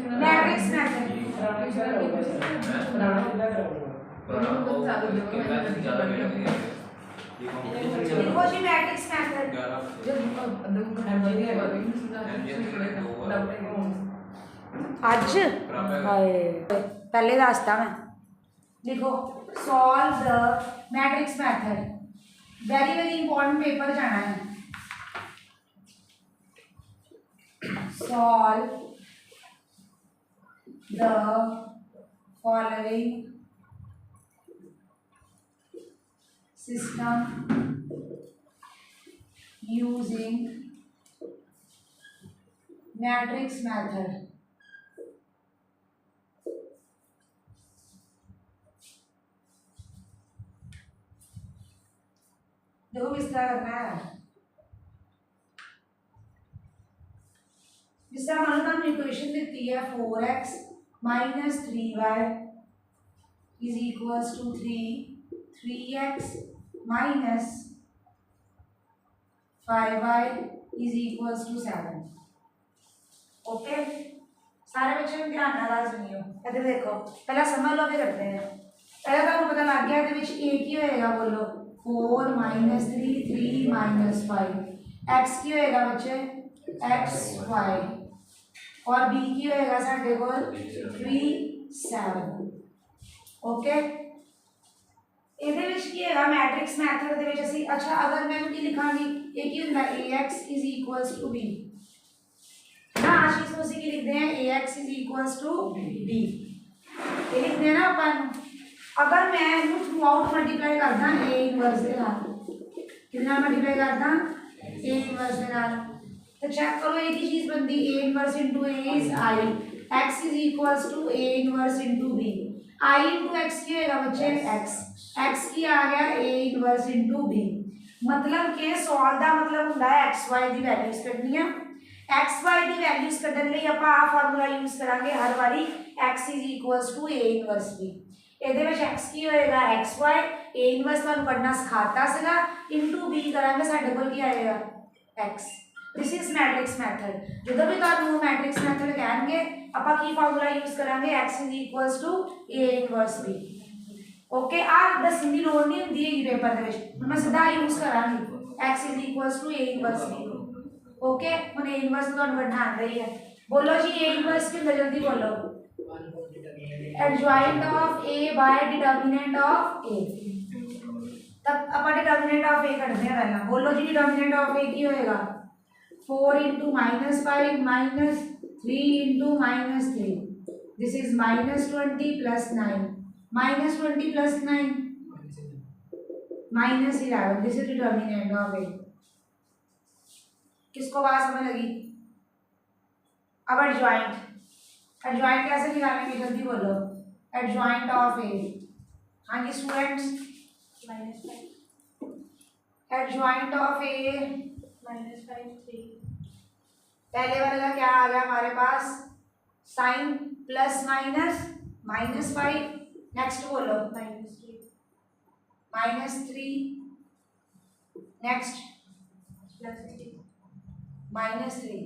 Matrix method देखो जी matrix method आज हाय पहले रास्ता में देखो solve the matrix method very very important paper जाना है solve the following system using matrix method देखो किस तरह करना है जिस तरह मान लो हमने इक्वेशन देती है 4x minus 3y is equals to 3x minus 5y is equals to 7 okay सारे बच्चे में ध्यान ना सुनियो इधर देखो पहला समझ लो फिर करते हैं पहला तो पता लग गया इधर एक ही होएगा बोलो 4 minus 3 3 minus 5 x की होएगा बच्चे x y और b की होएगा साडे कोल 3 7 ओके ਇਹਦੇ ਵਿੱਚ ਕੀ ਹੈਗਾ ਮੈਟ੍ਰਿਕਸ ਮੈਥਡ ਦੇ ਵਿੱਚ ਅਸੀਂ ਅੱਛਾ ਅਗਰ ਮੈਂ ਕੀ ਲਿਖਾਂਗੀ ਇਹ ਕੀ ਹੁੰਦਾ ax b ना आशीष को उसी की लिखते हैं ax b ये लिखते हैं ना अपन अगर मैं इनू थ्रू आउट मल्टीप्लाई करदा a इनवर्स ਦੇ ਨਾਲ कितना मल्टीप्लाई करदा a इनवर्स ਦੇ ਨਾਲ तो चेक करो एक ही चीज बनती a inverse a is I x a inverse b I into x की होगा बच्चे x की आ गया a इनवर्स b मतलब के सॉल्व ਦਾ मतलब ਹੁੰਦਾ है xy ਦੀ ਵੈਲਿਊਜ਼ ਕੱਢਣੀ ਆ xy ਦੀ ਵੈਲਿਊਜ਼ ਕੱਢਣ ਲਈ ਆਪਾਂ ਆ ਫਾਰਮੂਲਾ ਯੂਜ਼ ਕਰਾਂਗੇ ਹਰ ਵਾਰੀ x a ਇਨਵਰਸ b ਇਹਦੇ ਵਿੱਚ x ਕੀ ਹੋਏਗਾ xy a ਇਨਵਰਸ ਤੁਹਾਨੂੰ ਕੱਢਣਾ ਸਿਖਾਤਾ ਸੀਗਾ ਇਨਟੂ b ਕਰਾਂਗੇ ਸਾਡੇ ਕੋਲ ਕੀ ਆਏਗਾ x this is matrix method ਜਦੋਂ ਵੀ ਤੁਹਾਨੂੰ ਮੈਟ੍ਰਿਕਸ ਮੈਥਡ ਕਹਿਣਗੇ ਆਪਾਂ ਕੀ ਫਾਰਮੂਲਾ ਯੂਜ਼ ਕਰਾਂਗੇ x a inverse b okay आ दसण ਦੀ ਲੋੜ ਨਹੀਂ ਹੁੰਦੀ ਹੈ ਪੇਪਰ ਦੇ ਵਿੱਚ ਹੁਣ ਮੈਂ ਸਿੱਧਾ ਯੂਜ਼ ਕਰਾਂਗੀ x a inverse b okay ਹੁਣ a इनवर्स ਤੁਹਾਨੂੰ ਕੱਢਣਾ ਆਂਦਾ ਹੀ ਹੈ बोलो जी a इनवर्स की जल्दी बोलो adjoint of a by determinant of a तब अपन डिटर्मिनेंट ऑफ a करते हैं पहला बोलो जी डिटर्मिनेंट ऑफ a की होएगा 4 into -5 minus 3 into -3 this is -20 plus 9 -20 plus 9 -11 this is determinant of a किसको बात समझ लगी अब एडजॉइंट कैसे निकालेंगे जल्दी बोलो एडजॉइंट ऑफ ए हाँ जी स्टूडेंट्स एडजॉइंट ऑफ ए -5 3 पहले वाले का क्या आ गया हमारे पास साइन प्लस माइनस -5 नेक्स्ट बोलो -3 नेक्स्ट +3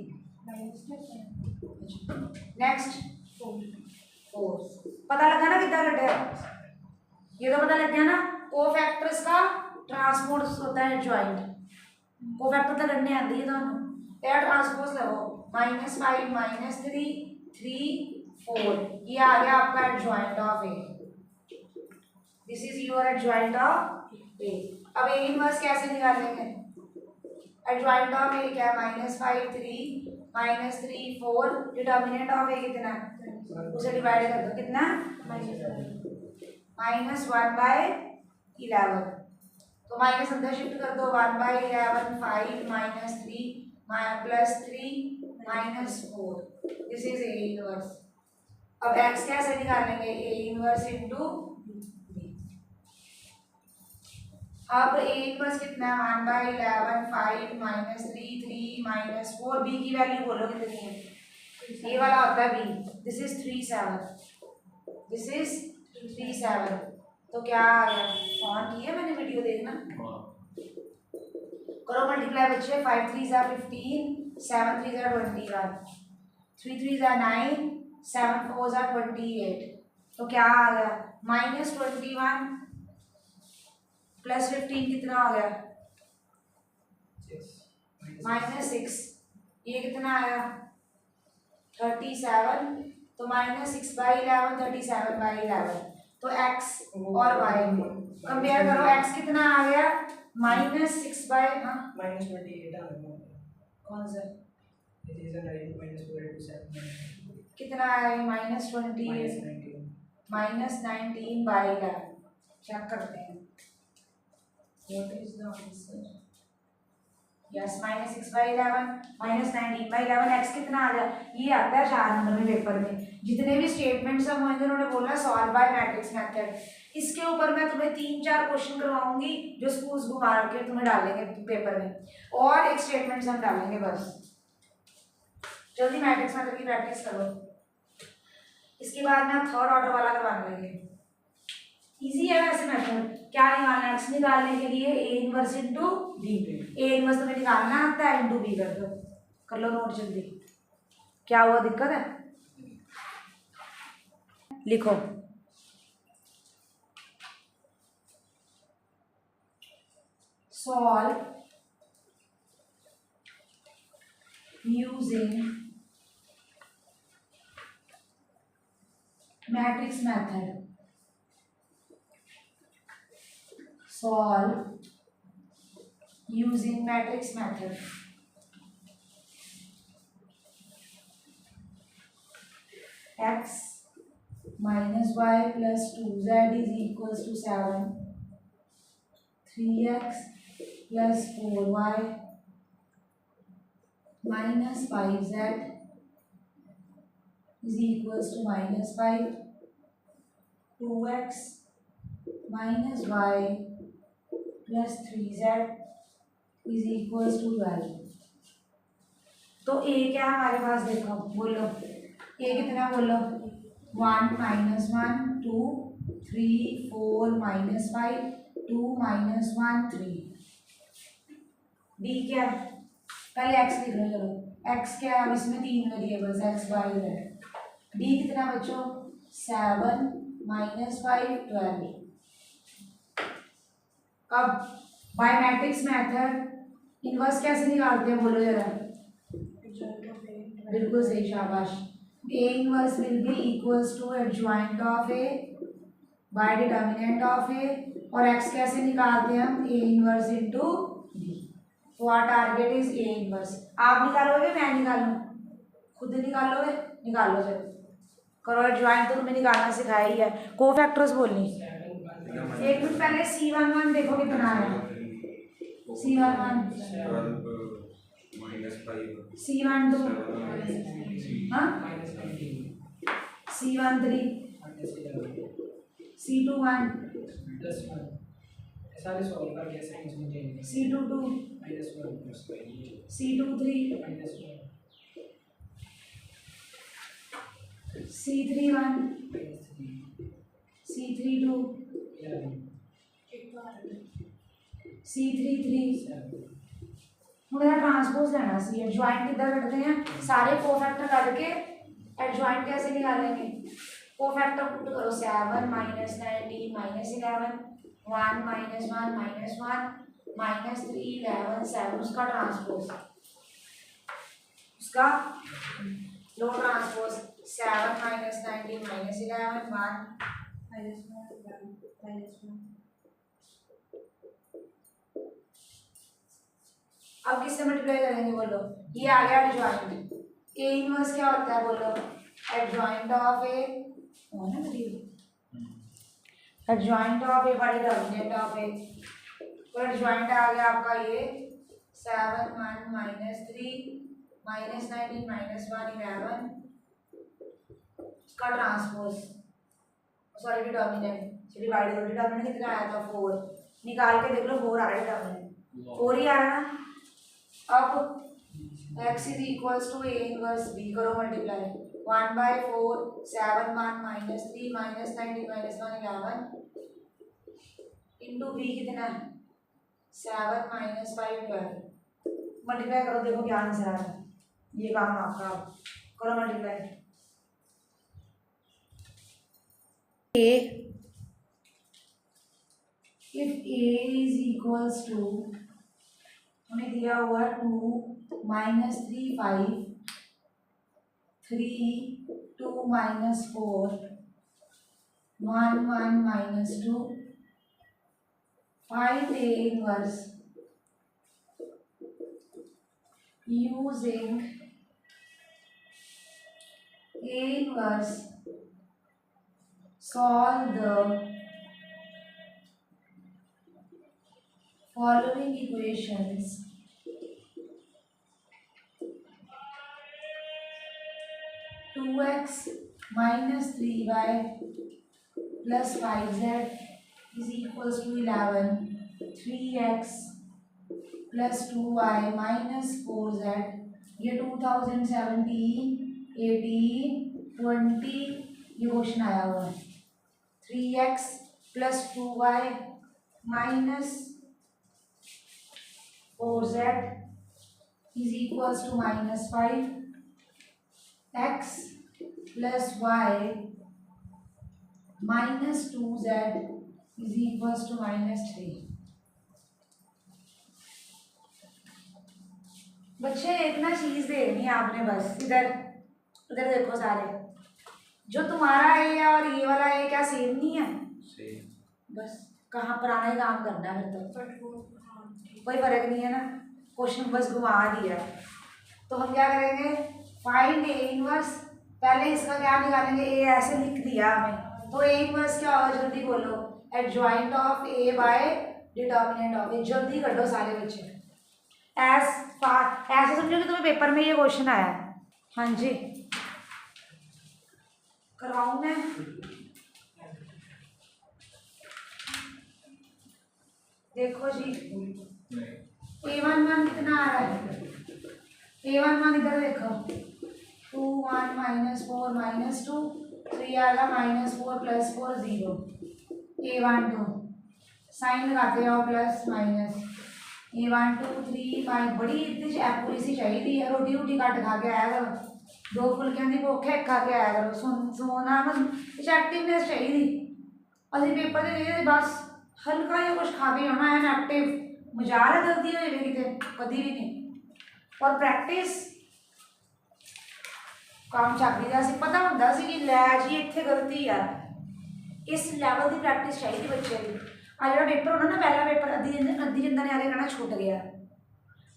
नेक्स्ट 4 पता लगा ना कितना घटा ये तो पता लग गया ना कोफैक्टर्स का ट्रांसपोज होता है ज्वाइंट कोफैक्टर तो करने आती है दोनों यार ट्रांसपोज लगो -5 -3 3 4 ये आ गया आपका adjoint of A this is your adjoint of A अब ए इनवर्स कैसे निकालेंगे एडजॉइंट ऑफ ए क्या -5 3 -3 4 डिटर्मिनेंट ऑफ ए कितना उसे डिवाइड कर दो कितना -1/11 तो माइनस अंदर शिफ्ट कर दो 1/11 5 -3 +3 -4 दिस इज ए इनवर्स अब x कैसे निकालेंगे a इनवर्स इनटू अब a इनवर्स कितना है 1/11 5 -3 3 -4 b की वैल्यू बोलो कितनी है ये वाला होता है b दिस इज 3 7 तो क्या आ गया ऑन की है मैंने वीडियो देखना करो मल्टीप्लाई बच्चे 5 3 15 7 3 21 3 3 9 7 4 ज़ा 28, तो क्या आ गया -21 +15 कितना हो गया -6, ये कितना आया 37, तो -6/11 37/11, तो x और y कंपेयर करो, x कितना आ गया -6 बाई कौन सा कितना आया -20 -19/11, चेक करते हैं what is the answer। Yes -6/11 -19/11, x कितना आ गया, ये आता है 4 नंबर में पेपर में। जितने भी स्टेटमेंट्स हम उन्होंने बोला सॉल्व बाय मैट्रिक्स मेथड, इसके ऊपर मैं तुम्हें 3-4 क्वेश्चन करवाऊंगी जो स्कूल्स घुमा के तुम्हें डालेंगे पेपर में, और एक स्टेटमेंट्स हम डालेंगे बस। जल्दी मैट्रिक्स मेथड की प्रैक्टिस करो, इसके बाद में आप थर्ड ऑर्डर वाला करवाने लगे। इजी है वैसे मेथड, क्या निकालना है x निकालने के लिए a inverse into b, a inverse तुम्हें निकालना आता है इनटू b कर लो नोट जल्दी। क्या हुआ, दिक्कत है, लिखो solve using matrix method, solve using matrix method। x minus y plus 2z is equals to 7, 3x plus 4y minus 5z is equals to -5, 2x minus y plus 3z is equals to 12। तो a क्या हमारे पास, देखो बोलो a कितना, बोलो 1 -1 2 3 4 -5 2 -1 3। b क्या, पहले x लिख लो, चलो x क्या, अब इसमें 3 variables x y z। b कितना बच्चों 7 -5 12। अब बाय मैट्रिक्स मेथड इनवर्स कैसे निकालते हैं बोलो जरा, बिल्कुल सही, शाबाश। a inverse will be equals to adjoint of a by determinant of a, और x कैसे निकालते हैं हम, a इनवर्स इनटू b। तो our target is a inverse. आप निकालोगे मैं निकालूं, खुद निकालोगे, निकालो चलो करो, एडजॉइंट तो तुम्हें निकालना सिखाया ही है। कोफैक्टर्स बोलनी, एक मिनट पहले C11 देखो कितना है, C11 C12 हाँ C13 C21 C22 C23 C31 C32 C33। मुझे ट्रांसपोज लेना सी, एडजॉइंट किधर करते हैं, सारे कोफैक्टर करके एडजॉइंट कैसे निकालेंगे, कोफैक्टर पुट करो 7 -19 -11 1 -1 -1 -3 11 7, उसका ट्रांसपोज, उसका लो ट्रांसपोज 7 -19 -11 1 -1 अब किससे मल्टीप्लाई करेंगे बोलो, ये आ गया एडजॉइंट। ए इनवर्स क्या होता है बोलो, एडजॉइंट ऑफ ए, होना adjoint of A by determinant of A. तो एडजॉइंट आ गया आपका ये 7 1 -3 -19 -1 11 का ट्रांसपोज, सॉरी डिटर्मिनेंट से डिवाइड करो, डिटर्मिनेंट कितना आया था 4, निकाल के देख लो 4 आ रहा है, डिटर्मिनेंट 4 ही आया ना। अब x is equals to a inverse b करो मल्टीप्लाई, 1/4 7 1 -3 -19 -1 11 इंटू b कितना 7 -5 12, मल्टीप्लाई करो, देखो क्या आंसर आ रहा है, ये काम आपका, करो multiply. A, if A is equals to हमें दिया हुआ 2 minus 3 5 3 2 minus 4 1 1 minus 2 find A inverse using A inverse solve the following equations. 2x minus 3y plus 5z is equals to 11. 3x plus 2y minus 4z, ये 2017 18 20 ये question आया हुआ है. 3x plus 2y minus 4z is equals to minus 5. x plus y minus 2z is equals to minus 3. बच्चे एक ना चीज देखनी है आपने, बस इधर इधर देखो सारे, जो तुम्हारा है और ये वाला है क्या सेम नहीं है? सेम. बस कहाँ पुराना ही काम करना है फिर तो कोई फर्क नहीं है ना, क्वेश्चन बस घुमा दिया है. तो हम क्या करेंगे, फाइंड ए इनवर्स. पहले इसका क्या निकालेंगे, ए ऐसे लिख दिया हमें, तो ए इनवर्स क्या होगा जल्दी बोलो, adjoint of A by determinant of A. जल्दी कर दो सारे बच्चे, ऐसे समझो कि तुम्हें पेपर में ये क्वेश्चन आया है. हाँ जी करवाऊँ मैं? देखो जी A11 कितना आ रहा है, A11 इधर देखो 2 1 minus 4 minus 2 3 आएगा minus 4 plus 4 0. A12 साइन लगाते जाओ प्लस माइनस. A12 3 5 बड़ी इतनी एपूरी सी चाहिए है, रोटी रोटी कट खा के आया करो, 2 फुलकियां की भुख है खा के आया करो, सोना मतलब एक्टिवनेस चाहिए. अभी पेपर दे बस हल्का या कुछ खा के होना है एक्टिव, मजाल है गलती हो जाएगी कितने कभी भी नहीं. और प्रैक्टिस काम चलती जा सी, पता होंदा सी कि लै जी इत्थे गलती है, इस लैवल की प्रैक्टिस चाहिए बच्चे की. आ जो पेपर होना ना, पहला पेपर अद्धी जनता ने आगे कहना छूट गया,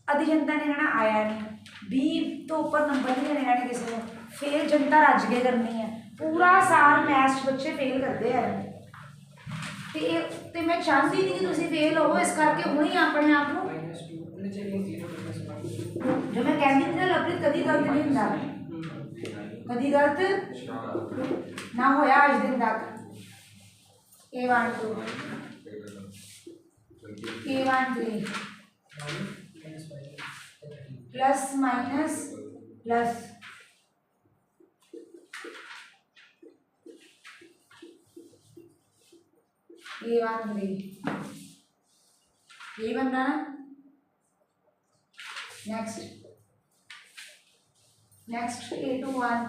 अद्धी जनता ने कहना आया नहीं, 20 तो ऊपर नंबर नहीं देने कहने किसी को, फेल जनता रज के करनी है. पूरा साल मैथ्स बच्चे फेल करते हैं ते मैं चाहती नहीं कि तुम फेल हो, इस करके हूँ ही अपने आप को जो मैं कहती थी ना लवप्रीत कभी गलत नहीं होता, कभी गलत ना होया आज दिन तक. A12 A13 plus minus plus A13 यही बन रहा ना. नेक्स्ट A21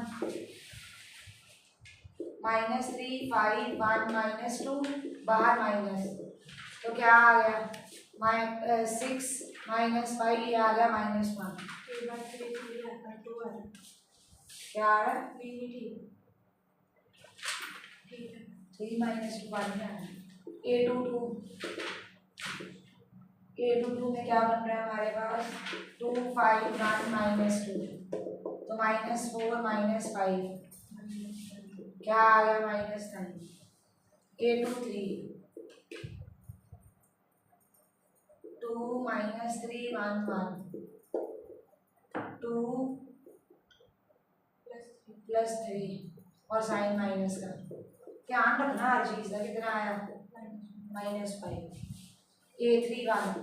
माइनस 3 5 1 माइनस 2 बाहर माइनस, तो क्या आ गया 6 माइनस 5 ये आ गया -1. क्या आ रहा है 3 माइनस 2 बाद में आना. A22 में क्या बन रहा है हमारे पास 2 5 1 माइनस 2, तो -4 -5 क्या आ गया -9. A23 2 -3 1 1 2 प्लस 3 और साइन माइनस का ध्यान रखना हर चीज का. कितना आया -5. A31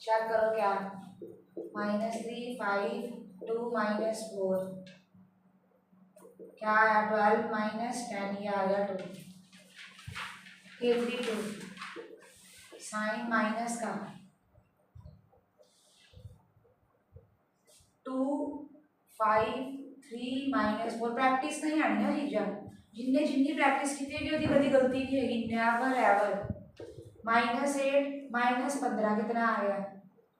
चेक करो क्या -3 5 2 -4 क्या आया 12 -10 ये आ गया 2. A32 साइन माइनस का 2 5 3 माइनस 4 प्रैक्टिस नहीं आनी है चीज़ा जिन्हें जिन्नी प्रैक्टिस की थी कभी गलती नहीं होगी नेवर एवर -8 -15 कितना आ गया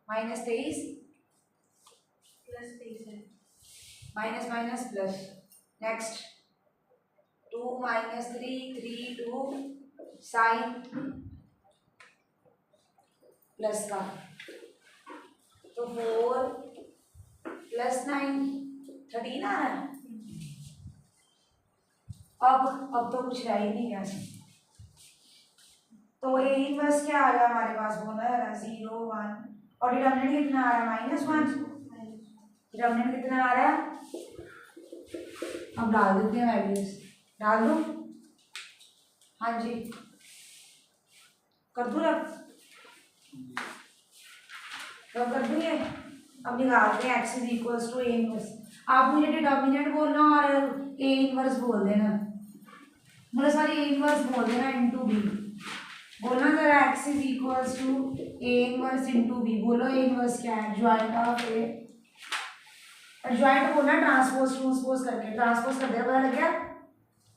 -23 minus minus plus next 2 -3 3 2 sign plus का तो 4 + 9 13 आ रहा है अब तो कुछ रह ही नहीं गया तो ए इनवर्स क्या आ गया हमारे पास बोला 0 1 और डिटर्मिनेंट कितना आ रहा है -1 डिटर्मिनेंट कितना आ रहा है अब डाल देते हैं वैल्यूज डाल दो हाँ जी कर दूँ अब कर दूँ ये अब निकालते हैं x = a इनवर्स आप मुझे डिटर्मिनेंट बोलना और a इनवर्स बोल देना मतलब सारी a इनवर्स बोल देना इनटू b बोलना जरा x = a inverse into b बोलो a इनवर्स क्या है ज्वाइंट ऑफ a ज्वाइंट बोलना ट्रांसपोज करके ट्रांसपोज कर दिया पता लग गया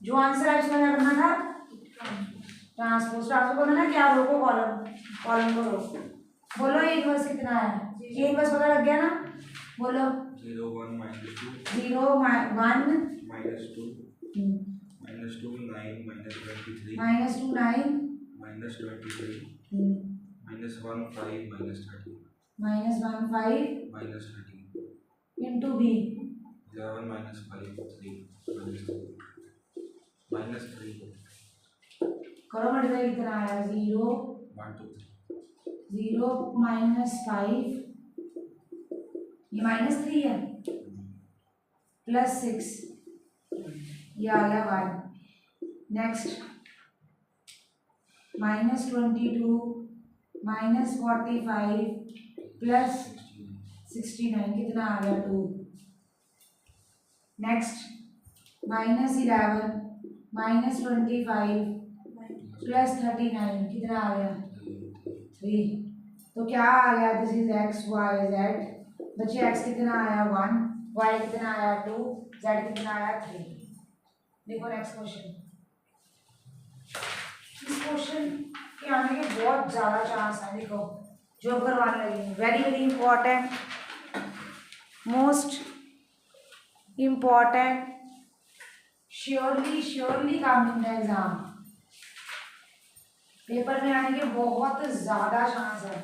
जो आंसर है इसमें करना था ट्रांसपोज बोलना ना क्या रो को कॉलम को रो बोलो a इनवर्स कितना है a इनवर्स पता लग गया ना बोलो 0 1 -2 0 1 -2 -2 9 -23 -2 9 -23 -1 5 -30 -1 5 -30 into b 11 -5 3 -3 करो मल्टीप्लाई कितना आया 0 1 2 0 -5 ये -3 है +6 ये आ गया 1 नेक्स्ट -22 -45 +69 कितना आ गया 2 नेक्स्ट -11 -25 +39 कितना आ गया 3 तो क्या आ गया this is x y z बच्चे x कितना आया 1 y कितना आया 2 z कितना आया 3 देखो नेक्स्ट क्वेश्चन इस क्वेश्चन के आने के बहुत ज़्यादा चांस है देखो जो करवाने लगी very very important most important surely coming the exam paper में आने के बहुत ज़्यादा चांस है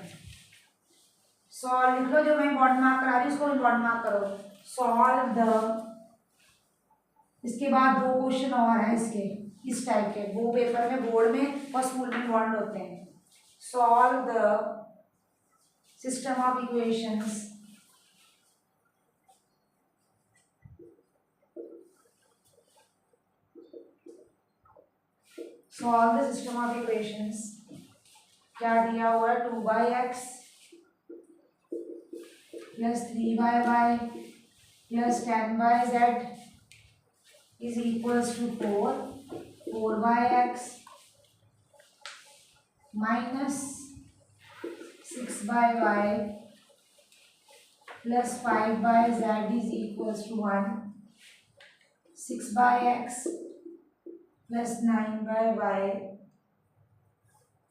सॉल्व लिख लो जो मैं इम्पॉर्टेंट मार्क करा रही हूँ उसको इम्पॉर्टेंट मार्क करो सॉल्व द इसके बाद 2 क्वेश्चन और हैं इसके इस टाइप के वो पेपर में बोर्ड में और स्कूल में इम्पॉर्टेंट होते हैं solve the system of equations solve the system of equations क्या दिया हुआ है 2x + 3y + 10z is equals to 4x minus 6y plus 5z is equals to 1 6x plus 9y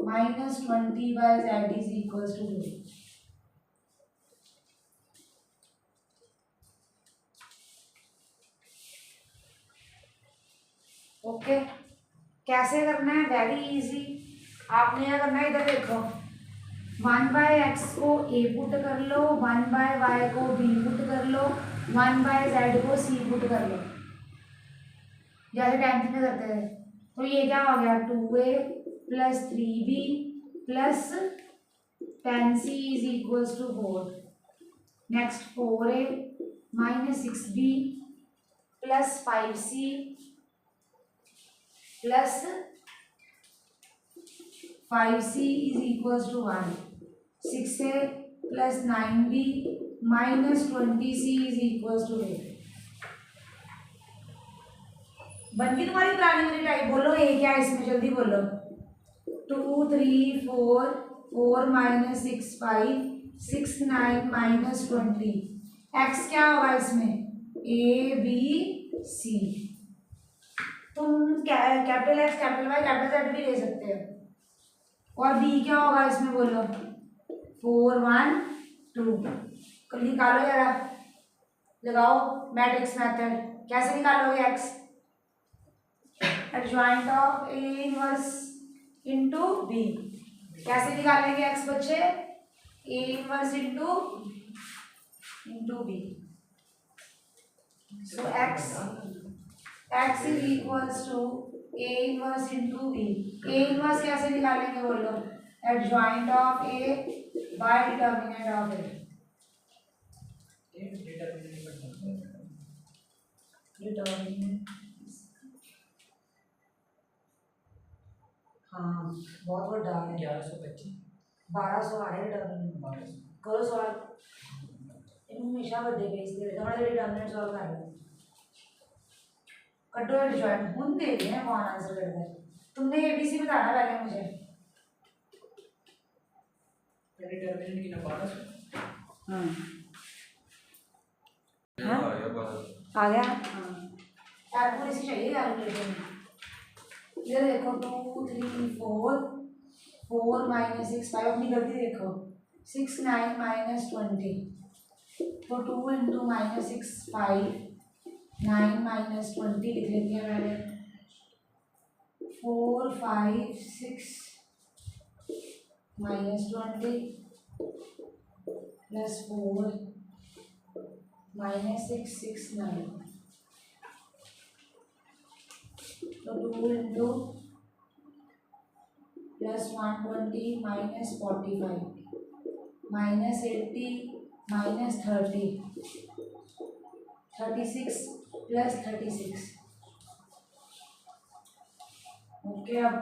minus 20z is equals to 2 okay कैसे करना है very easy आपने क्या करना है इधर देखो 1/x को a पुट कर लो 1/y को b पुट कर लो 1/z को c पुट कर लो जैसे 10th में करते थे तो ये क्या हो गया 2a + 3b + 10c is equals to 4 next 4a - 6b + 5c plus 5c is equals to 1 6a plus 9b minus 20c is equals to 8 बनती तुम्हारी पुरानी वाली टाइप बोलो a क्या है इसमें जल्दी बोलो 2 3 4 4 minus 6 5 6 9 minus 20 x क्या होगा इसमें ए बी सी। तुम capital X, capital Y, capital Z भी ले सकते हो। और बी क्या होगा इसमें बोलो? 4 1 2। कल निकालो जरा, लगाओ मैट्रिक्स मेथड। कैसे निकालोगे x? Adjoint of A inverse into B. कैसे निकालेंगे एक्स बच्चे? A inverse into B. So x is equals to A inverse into B. A inverse कैसे निकालेंगे बोलो? Adjoint of A by determinant of A. Determinant, हाँ बहुत बड़ा है। 1125 1200 आ रहे हैं डिटर्मिनेंट। करो सॉल्व। इन हमेशा बड़े भेजते हैं, हमारे डिटर्मिनेंट सॉल्व कर लो। कटो एडजॉइंट हम दे रहे हैं, कौन आंसर कर रहा है? तुमने एबीसी बताना पहले मुझे। डिटर्मिनेंट की ना 1200। हाँ हाँ आया बात। आ गया। हाँ कैलकुलेशन चाहिए कैलकुलेटर में। ये देखो 2 3 4 4 माइनस 6 5। अपनी गलती देखो 6 9 माइनस 20। तो 2 इंटू माइनस 6 5 9 माइनस 20 लिख लेती है मैंने। 4 5 6 माइनस 20 प्लस 4 माइनस 6 6 9। तो 2 into plus 120 minus 45 minus 80 minus 30 36 plus 36। Okay अब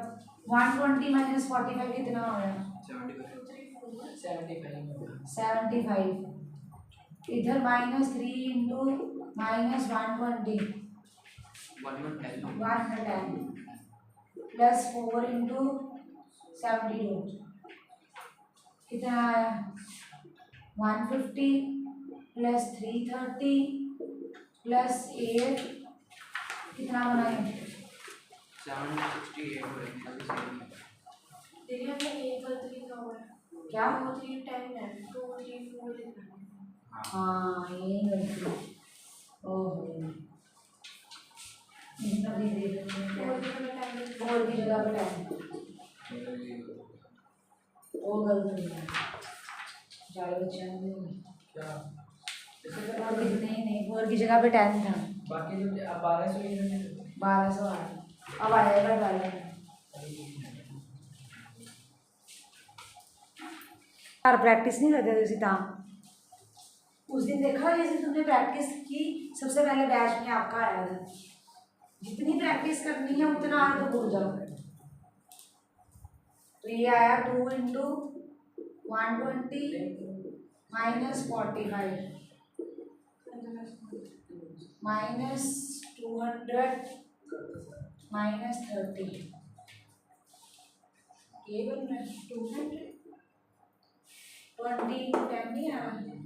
120 माइनस 45 कितना हो गया? 75। इधर minus 3 into minus 120 110 plus 4 into 72 कितना आया? 150 प्लस 330 प्लस 8 कितना बनाए? 768 देखिए हमने एक गलती लिखा हुआ है। क्या? 2 3 10 है, 2 3 4 लिखना है। हाँ ये गलती। ओहो इतना भी दे देते और हैं। भी हमें टाइम लिखना फोर की जगह पे 10। वो गलत है। जाए बच्चा क्या फोर की नहीं 4 की जगह पे 10 था। बाकी जो 1200 ही है 1200 आ रहा। अब आएगा 1200। यार प्रैक्टिस नहीं करते थे सीता। उस दिन देखा जैसे तुमने प्रैक्टिस की, सबसे पहले बैच में आपका आया था। जितनी प्रैक्टिस करनी है उतना आए तो भूल जाओ। तो ये आया 2 इंटू 120 माइनस 45 माइनस 200 माइनस 30। ये बन रहा है 200 20 इंटू 10 नहीं आया मुझे।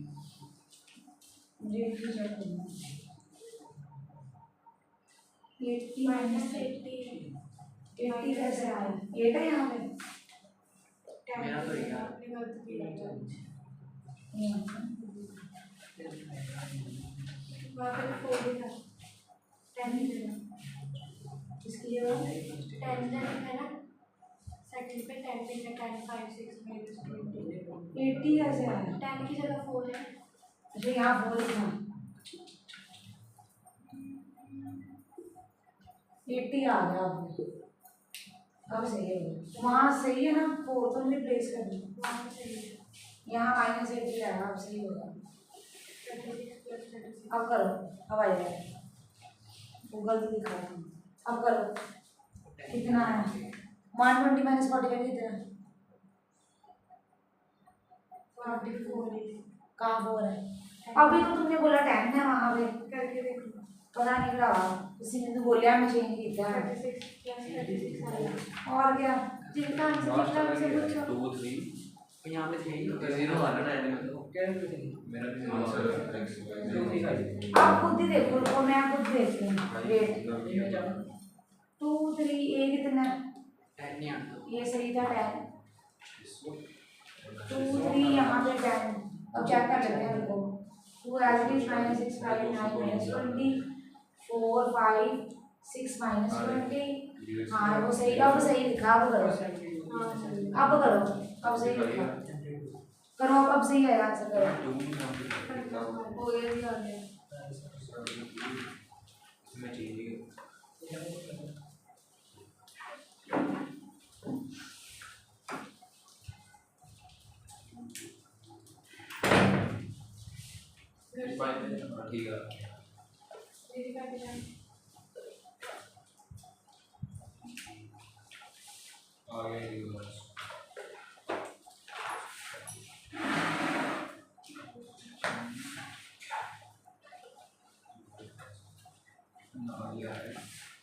80 माइनस 80 कैसे आया? 8 है यहाँ पे। मेरा तो ये अपनी गलती की वहाँ पे 4 लिखा 10 ही देना। इसकी जगह 10 लिखा है ना, सेकंड पे 10 लिखा 10 5 6 माइनस 20। 80 कैसे आया? 10 की जगह 4 है। अच्छा यहाँ 4 लिखा 80 आ गया आपने। अब सही है वहाँ सही है ना। 4 तो रिप्लेस कर दी। वहाँ पे सही है। यहाँ माइनस 80 आएगा। अब सही होगा। 36 प्लस 36। अब करो। अब आ जाएगा। वो गलती दिखा रहा हूँ। अब करो। कितना है? 120 माइनस 45 कितना? 44 है। कहाँ 4 है? अभी तो तुमने बोला 10 है वहाँ पे। करके देखो। पता नहीं रहा किसी ने तो बोलिया मैं चेंज किया है। 36 प्लस 36 आएगा। और क्या? जिनका आंसर लिखना है उनसे पूछो। 2 3 यहाँ पे थे ही तो जीरो आना ना एंड में तो क्या भी थे मेरा भी आंसर जो थी भाई आप खुद ही देखो और मैं खुद देखती हूँ वेट ये मैं जाऊँ 2 3 ए कितना है? 10 नहीं आता ये सही था 10 2 3 यहाँ पे 10 अब चेक कर लेते हैं उनको 2 as it is minus 6 5 9 minus 20 4 5 6 minus 20 हाँ वो सही अब सही लिखा अब करो हाँ सही अब करो अब सही लिखा करो अब सही है आंसर करो हो गया भी आ गया मैं चेंज ठीक है मेरी काट जाए आगे जीरो ना यार